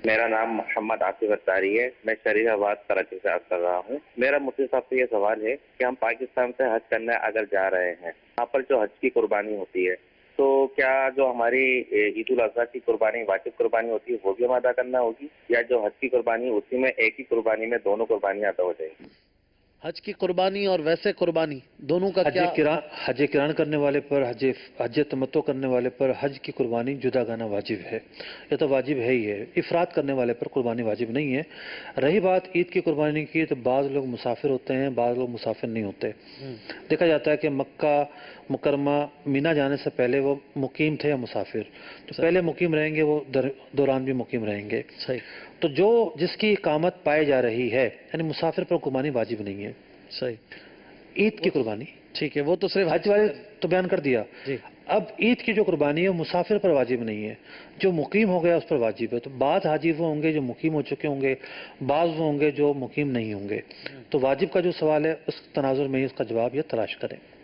میرا نام محمد عاصف اتاری ہے، میں شریف آباد کراچی سے عرض کر رہا ہوں۔ میرا مفتی صاحب سے یہ سوال ہے کہ ہم پاکستان سے حج کرنے اگر جا رہے ہیں، وہاں پر جو حج کی قربانی ہوتی ہے تو کیا جو ہماری عید الاضحیٰ کی قربانی واجب قربانی ہوتی ہے وہ بھی ہم ادا کرنا ہوگی، یا جو حج کی قربانی اسی میں ایک ہی قربانی میں دونوں قربانیاں ادا ہو جائیں گی؟ حج کی قربانی اور ویسے قربانی دونوں کا کیا؟ حج کران کرنے والے پر، حج تمتع کرنے والے پر حج کی قربانی جدا گانا واجب ہے، یہ تو واجب ہے ہی ہے۔ افراد کرنے والے پر قربانی واجب نہیں ہے۔ رہی بات عید کی قربانی کی، تو بعض لوگ مسافر ہوتے ہیں، بعض لوگ مسافر نہیں ہوتے۔ دیکھا جاتا ہے کہ مکہ مکرمہ مینا جانے سے پہلے وہ مقیم تھے یا مسافر، تو پہلے مقیم رہیں گے، وہ دوران بھی مقیم رہیں گے۔ صحیح۔ تو جو جس کی اقامت پائی جا رہی ہے، یعنی مسافر پر قربانی واجب نہیں ہے۔ صحیح۔ عید کی قربانی ٹھیک ہے، وہ تو صرف حج والے تو بیان کر دیا۔ جی۔ اب عید کی جو قربانی ہے وہ مسافر پر واجب نہیں ہے، جو مقیم ہو گیا اس پر واجب ہے۔ تو بعض حاجی وہ ہوں گے جو مقیم ہو چکے ہوں گے، بعض وہ ہوں گے جو مقیم نہیں ہوں گے۔ تو واجب کا جو سوال ہے اس تناظر میں ہی اس کا جواب یہ تلاش کریں۔